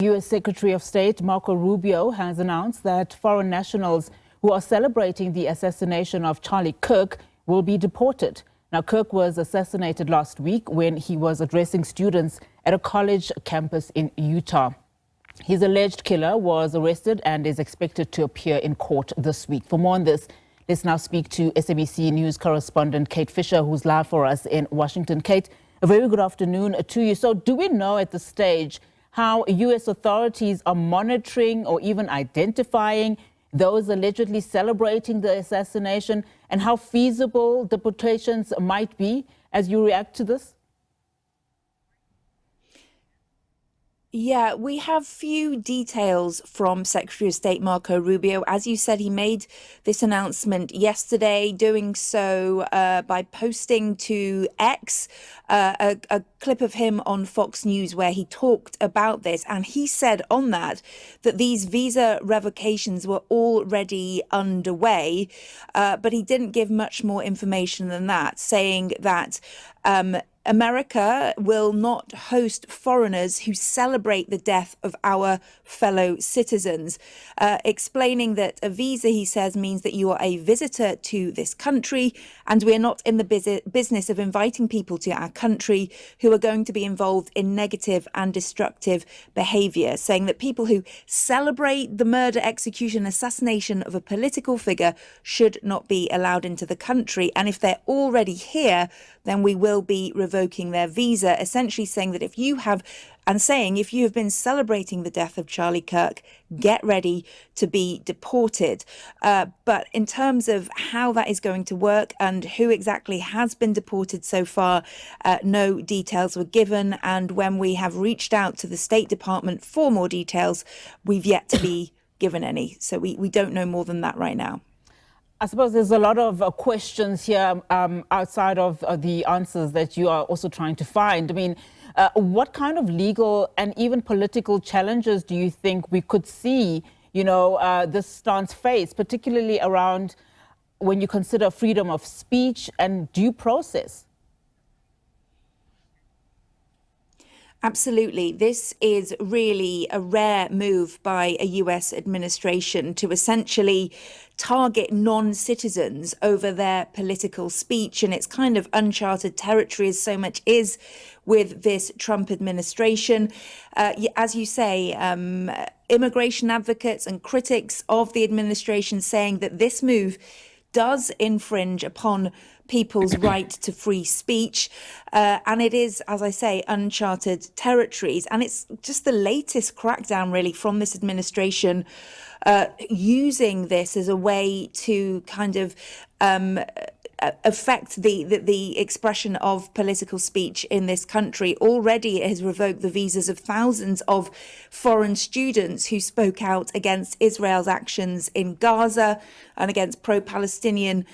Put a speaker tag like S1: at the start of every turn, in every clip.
S1: U.S. Secretary of State Marco Rubio has announced that foreign nationals who are celebrating the assassination of Charlie Kirk will be deported. Now, Kirk was assassinated last week when he was addressing students at a college campus in Utah. His alleged killer was arrested and is expected to appear in court this week. For more on this, let's now speak to SABC News correspondent Kate Fisher, who's live for us in Washington. Kate, a very good afternoon to you. So do we know at this stage how U.S. authorities are monitoring or even identifying those allegedly celebrating the assassination, and how feasible deportations might be as you react to this?
S2: Yeah, we have few details from Secretary of State Marco Rubio. As you said, he made this announcement yesterday, doing so by posting to X a clip of him on Fox News where he talked about this. And he said on that these visa revocations were already underway, but he didn't give much more information than that, saying that America will not host foreigners who celebrate the death of our fellow citizens, explaining that a visa, he says, means that you are a visitor to this country, and we are not in the business of inviting people to our country who are going to be involved in negative and destructive behavior, saying that people who celebrate the murder, execution, assassination of a political figure should not be allowed into the country. And if they're already here, then we will be revoking their visa, essentially saying that if you have been celebrating the death of Charlie Kirk, get ready to be deported. But in terms of how that is going to work and who exactly has been deported so far, no details were given. And when we have reached out to the State Department for more details, we've yet to be given any. So we don't know more than that right now.
S1: I suppose there's a lot of questions here outside of the answers that you are also trying to find. I mean, what kind of legal and even political challenges do you think we could see, this stance face, particularly around when you consider freedom of speech and due process?
S2: Absolutely. This is really a rare move by a US administration to essentially target non-citizens over their political speech. And it's kind of uncharted territory, as so much is with this Trump administration. As you say, immigration advocates and critics of the administration saying that this move does infringe upon people's right to free speech. And it is, as I say, uncharted territories. And it's just the latest crackdown, really, from this administration, using this as a way to kind of affect the expression of political speech in this country. Already it has revoked the visas of thousands of foreign students who spoke out against Israel's actions in Gaza and against pro-Palestinian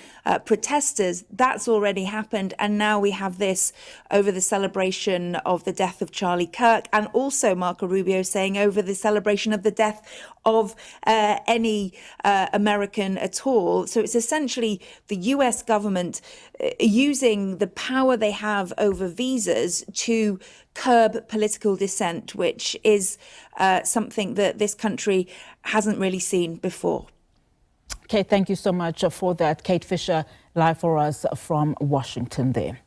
S2: protesters. That's already happened. And now we have this over the celebration of the death of Charlie Kirk, and also Marco Rubio saying over the celebration of the death of any American at all. So it's essentially the US government using the power they have over visas to curb political dissent, which is something that this country hasn't really seen before.
S1: Kate, thank you so much for that. Kate Fisher, live for us from Washington there.